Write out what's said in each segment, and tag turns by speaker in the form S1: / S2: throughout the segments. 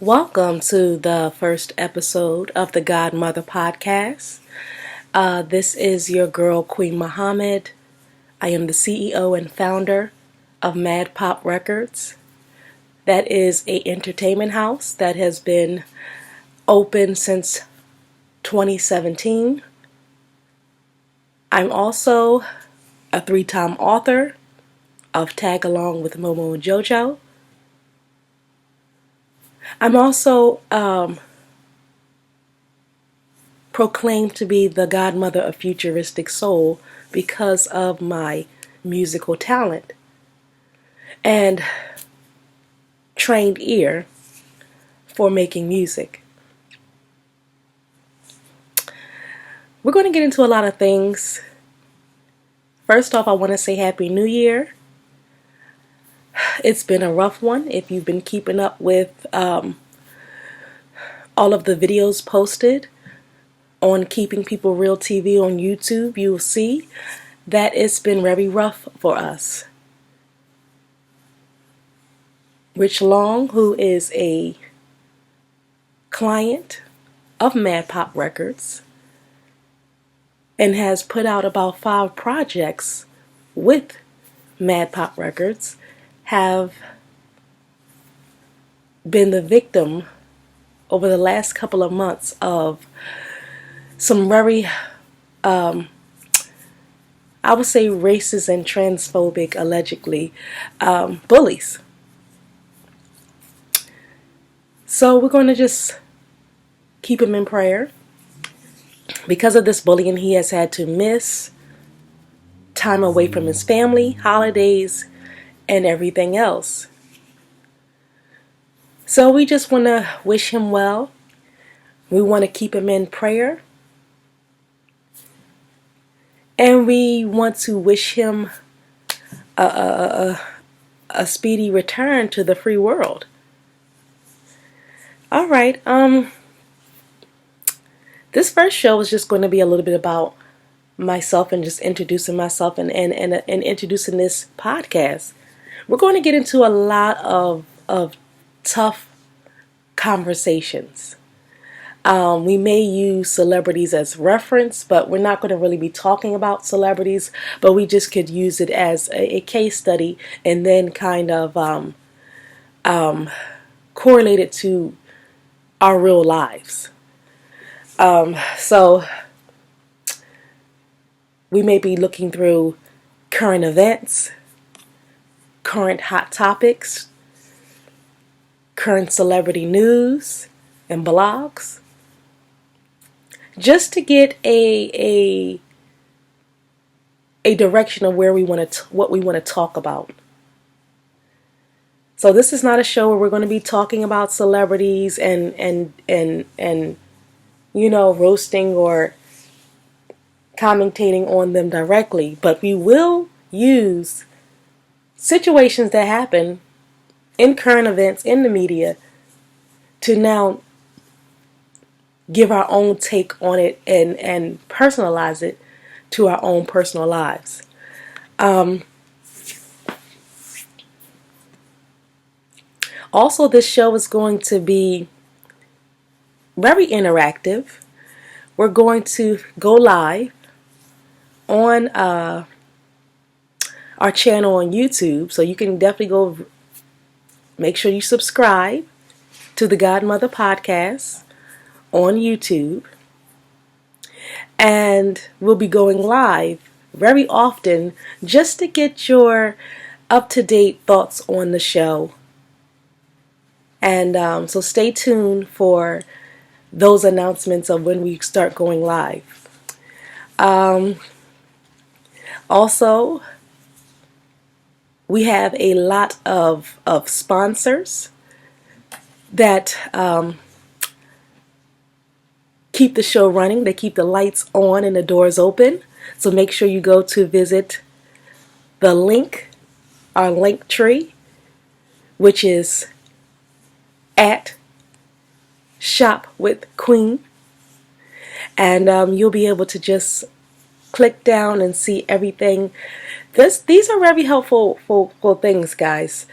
S1: Welcome to the first episode of the Godmother Podcast. This is your girl, Queen Muhammad. I am the CEO and founder of maddpop Records. That is an entertainment house that has been open since 2017. I'm also a 3-time author of Tag Along with Momo and JoJo. I'm also proclaimed to be the godmother of futuristic soul because of my musical talent and trained ear for making music. We're going to get into a lot of things. First off, I want to say Happy New Year. It's been a rough one. If you've been keeping up with all of the videos posted on Keeping People Real TV on YouTube, you will see that it's been very rough for us. Rich Long, who is a client of maddpop Records and has put out about 5 projects with maddpop Records, have been the victim over the last couple of months of some very, I would say, racist and transphobic, allegedly, bullies. So we're going to just keep him in prayer. Because of this bullying, he has had to miss time away from his family, holidays, and everything else. So we just want to wish him well. We want to keep him in prayer. And we want to wish him a speedy return to the free world. All right. This first show is just going to be a little bit about myself and just introducing myself and introducing this podcast. We're going to get into a lot of tough conversations. We may use celebrities as reference, but we're not going to really be talking about celebrities, but we just could use it as a case study and then kind of correlate it to our real lives. So we may be looking through current events, current hot topics, current celebrity news and blogs, just to get a direction of where we want to what we want to talk about. So this is not a show where we're going to be talking about celebrities and roasting or commentating on them directly, but we will use situations that happen in current events in the media to now give our own take on it and personalize it to our own personal lives. Also, this show is going to be very interactive. We're going to go live on our channel on YouTube, so you can definitely go make sure you subscribe to the Godmother Podcast on YouTube, and we'll be going live very often just to get your up-to-date thoughts on the show. And so stay tuned for those announcements of when we start going live. Also, we have a lot of sponsors that keep the show running. They keep the lights on and the doors open. So make sure you go to visit the link, our link tree, which is at Shop with Queen. And you'll be able to just click down and see everything. These are very helpful things, guys.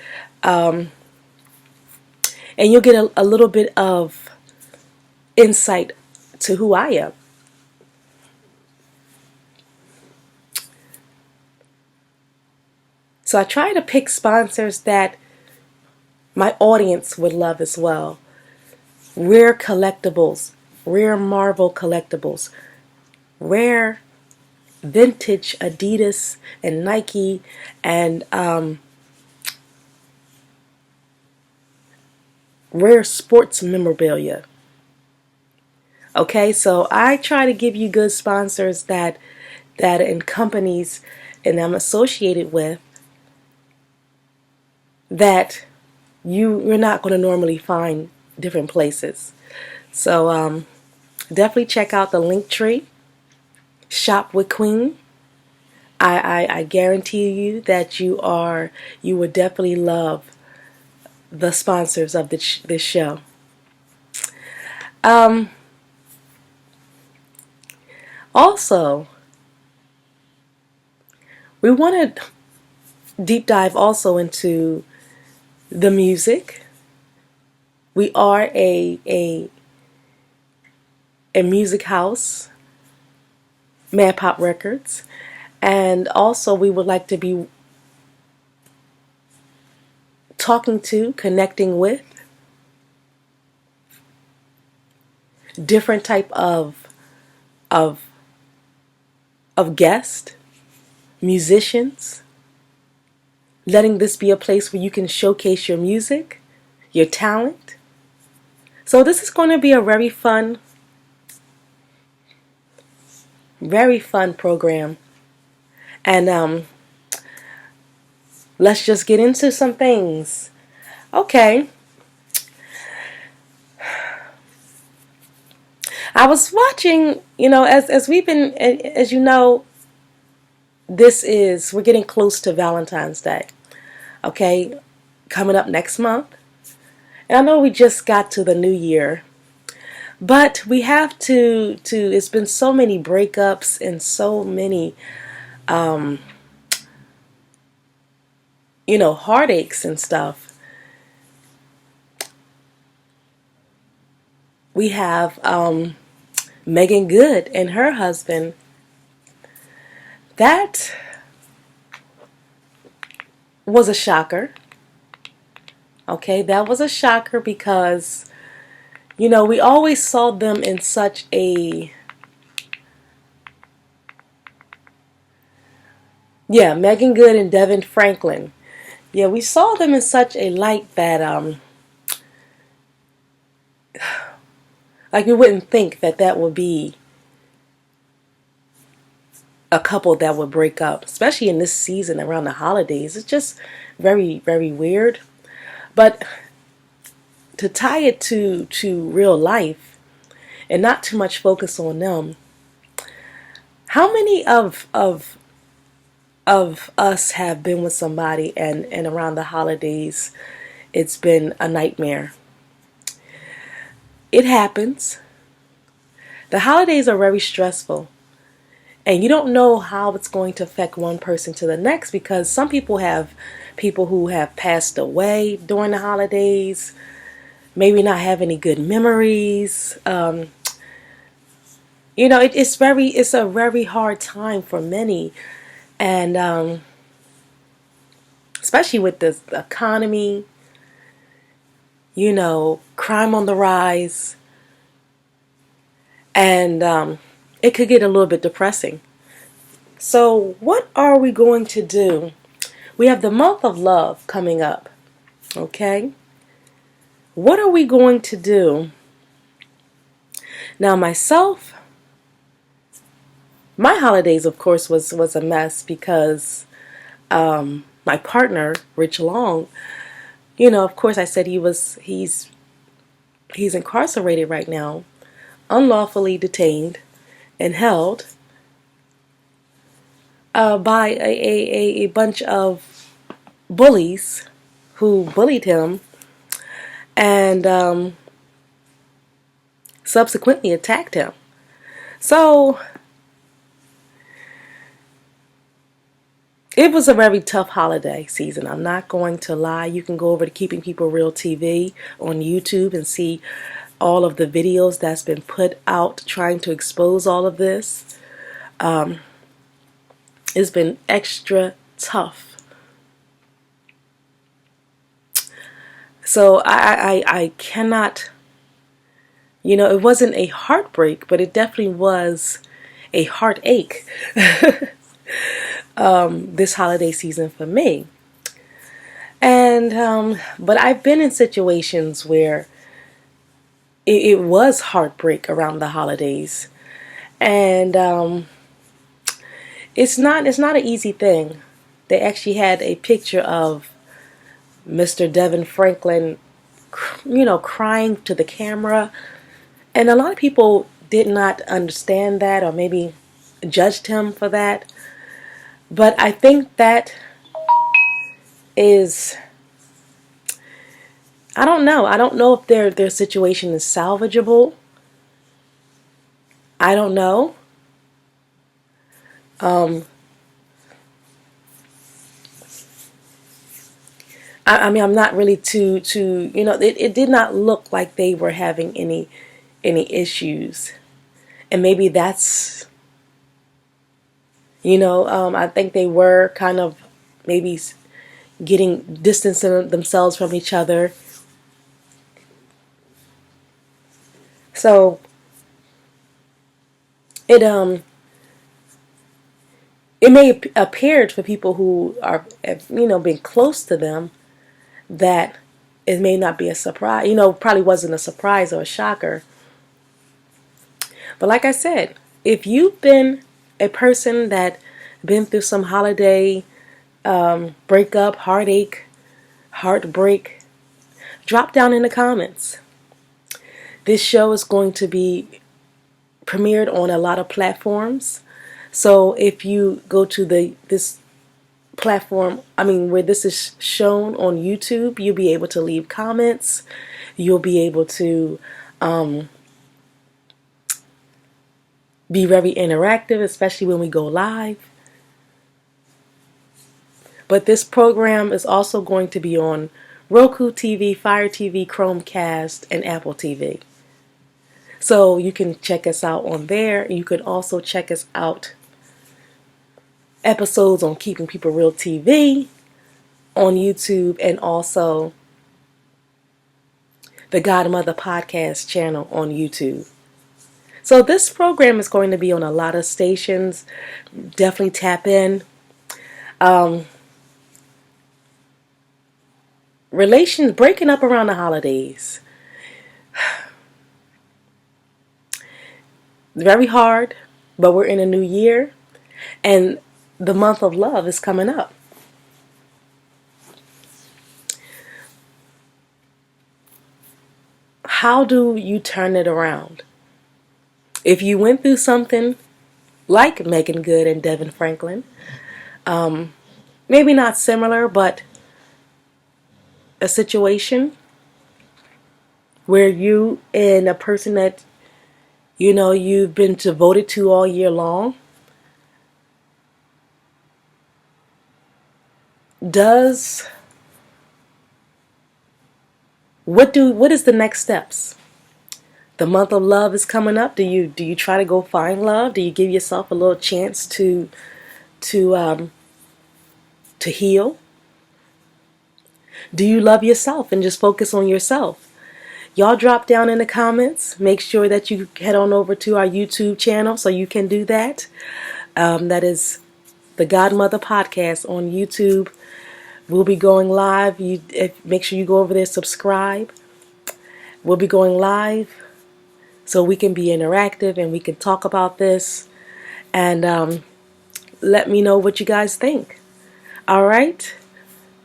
S1: And and you'll get a little bit of insight to who I am. So I try to pick sponsors that my audience would love as well. Rare collectibles, rare Marvel collectibles, rare vintage Adidas and Nike and rare sports memorabilia. Okay, so I try to give you good sponsors that and companies and I'm associated with that you're not going to normally find different places. So definitely check out the link tree. Shop with Queen. I guarantee you that you would definitely love the sponsors of this show. Also, we want to deep dive also into the music. We are a music house, maddpop Records, and also we would like to be talking to, connecting with different type of guests, musicians, letting this be a place where you can showcase your music, your talent. So this is going to be a very fun program. And let's just get into some things. Okay. I was watching, as we've been, as you know, we're getting close to Valentine's Day. Okay, coming up next month. And I know we just got to the new year, but we have to it's been so many breakups and so many, heartaches and stuff. We have Megan Good and her husband. That was a shocker. Okay, that was a shocker because, we always saw them in such a... Yeah, Megan Good and Devin Franklin. Yeah, we saw them in such a light that, like you wouldn't think that would be a couple that would break up, especially in this season around the holidays. It's just very, very weird. But to tie it to real life and not too much focus on them, how many of us have been with somebody and around the holidays it's been a nightmare? It happens. The holidays are very stressful. And you don't know how it's going to affect one person to the next, because some people have people who have passed away during the holidays, maybe not have any good memories. It's a very hard time for many. And especially with the economy, crime on the rise. And it could get a little bit depressing. So what are we going to do? We have the month of love coming up. Okay? What are we going to do? Now myself, my holidays of course was a mess because my partner, Rich Long, of course I said he's incarcerated right now, unlawfully detained and held by a bunch of bullies who bullied him and subsequently attacked him. So It was a very tough holiday season. I'm not going to lie. You can go over to Keeping People Real TV on YouTube and see all of the videos that's been put out trying to expose all of this. It's been extra tough. So I cannot, it wasn't a heartbreak, but it definitely was a heartache this holiday season for me. And but I've been in situations where it was heartbreak around the holidays, and it's not an easy thing. They actually had a picture of Mr. Devin Franklin, crying to the camera, and a lot of people did not understand that, or maybe judged him for that. But I think that is, I don't know. I don't know if their situation is salvageable. I don't know. I mean, I'm not really too it did not look like they were having any issues. And maybe that's, I think they were kind of maybe getting distancing themselves from each other. So it may appeared for people who are, been close to them, that it may not be a surprise. Probably wasn't a surprise or a shocker. But like I said, if you've been a person that been through some holiday breakup, heartache, heartbreak, drop down in the comments. This show is going to be premiered on a lot of platforms. So if you go to this platform, where this is shown on YouTube, you'll be able to leave comments. You'll be able to be very interactive, especially when we go live. But this program is also going to be on Roku TV, Fire TV, Chromecast, and Apple TV. So you can check us out on there. You can also check us out episodes on Keeping People Real TV on YouTube, and also the Godmother Podcast channel on YouTube. So this program is going to be on a lot of stations. Definitely tap in. Relations breaking up around the holidays. Very hard, but we're in a new year, and the month of love is coming up. How do you turn it around? If you went through something like Megan Good and Devin Franklin, maybe not similar, but a situation where you and a person that you've been devoted to all year long, what is the next steps? The month of love is coming up. Do you try to go find love? Do you give yourself a little chance to heal? Do you love yourself and just focus on yourself? Y'all drop down in the comments. Make sure that you head on over to our YouTube channel so you can do that. That is the Godmother Podcast on YouTube. We'll be going live. Make sure you go over there, subscribe. We'll be going live so we can be interactive and we can talk about this. And let me know what you guys think. All right?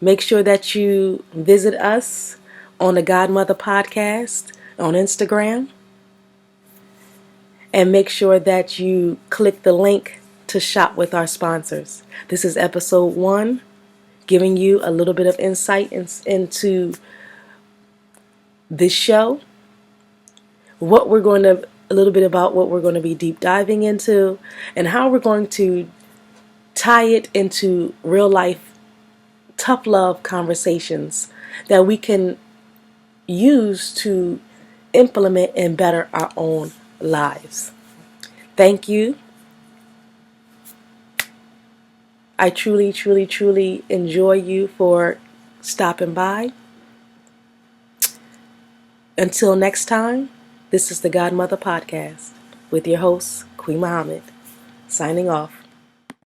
S1: Make sure that you visit us on the Godmother Podcast on Instagram. And make sure that you click the link to shop with our sponsors. This is episode 1, giving you a little bit of insight into this show. A little bit about what we're going to be deep diving into, and how we're going to tie it into real life tough love conversations that we can use to implement and better our own lives. Thank you. I truly, truly, truly enjoy you for stopping by. Until next time, this is the Godmother Podcast with your host, Queen Muhammad, signing off.